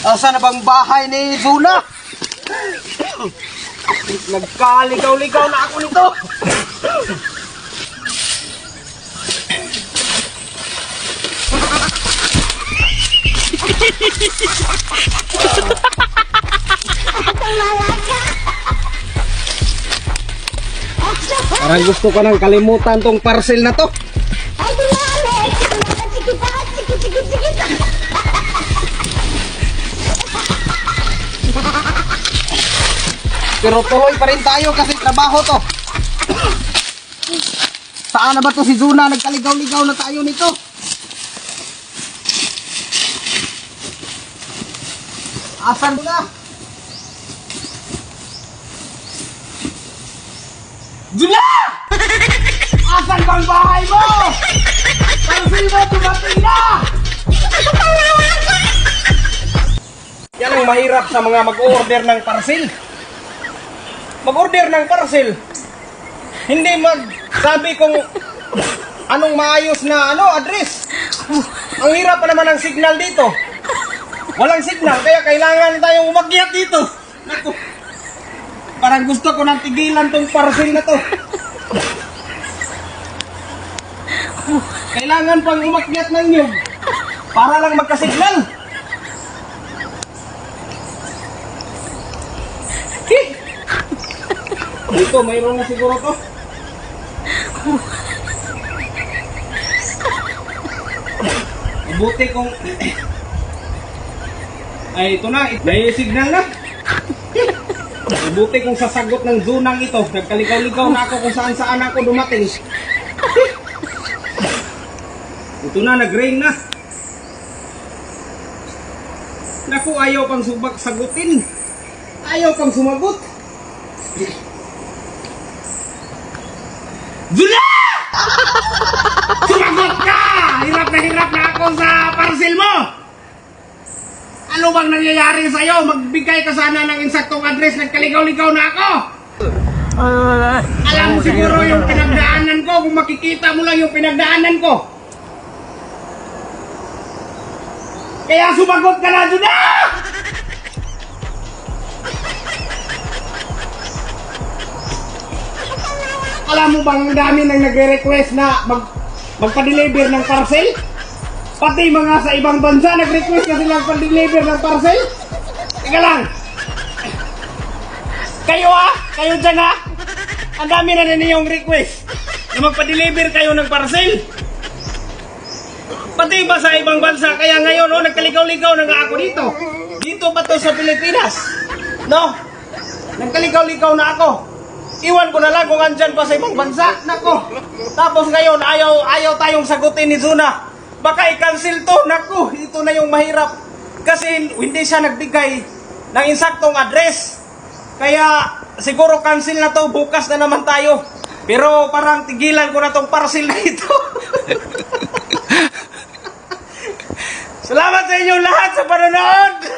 Asa na bang bahay ni Zuna? Nagkaligaw-ligaw na ako nito. Parang gusto ko nang kalimutan tong parcel na to. Pero tuloy pa rin tayo kasi trabaho to. Saan na ba to si Zuna? Nagkaligaw-ligaw na tayo nito. Asan na? Zuna! Asan bang bahay mo? Parcel mo dumating na! Yan ang mahirap sa mga mag-order ng parcel. Mag-order ng parcel, hindi magsabi kung anong maayos na address. Ang hirap pa naman ng signal dito. Walang signal, kaya kailangan tayong umakyat dito. Naku, parang gusto ko nang tigilan tong parcel na to. Kailangan pang umakyat ng nyug para lang magka-signal. Dito, mayroon na siguro to. Buti kung... Ay, ito na. May signal na. Buti kung sasagot ng Zunang ito. Nagkaligaw-ligaw na ako kung saan-saan ako dumating. Ito na, nag-rain na. Naku, ayaw pang sagutin. Ayaw pang sumagot. Zuna! Sumagot ka! Hirap na ako sa parcel mo! Ano bang nangyayari sa'yo? Magbigay ka sana ng insaktong address. Nagkaligaw-ligaw na ako! Alam mo siguro yung pinagdaanan ko. Kung makikita mo lang yung pinagdaanan ko. Kaya sumagot ka na, Zuna! Alam mo bang dami nang nagre-request na magpa-deliver ng parcel? Pati mga sa ibang bansa nag-request na silang pa-deliver ng parcel? Teka lang. Kayo dyan ang dami na ninyong request na magpa-deliver kayo ng parcel. Pati ba sa ibang bansa? Kaya ngayon, nagkaligaw-ligaw na nga ako dito. Dito ba to sa Pilipinas? No? Nagkaligaw-ligaw na ako. Iwan ko na lang kung andyan pa sa ibang bansa. Nako. Tapos ngayon, ayaw tayong sagutin ni Zuna. Baka i-cancel to. Nako, ito na yung mahirap. Kasi hindi siya nagbigay ng insaktong address. Kaya siguro cancel na to. Bukas na naman tayo. Pero parang tigilan ko na tong parcel na ito. Salamat sa inyong lahat sa panonood.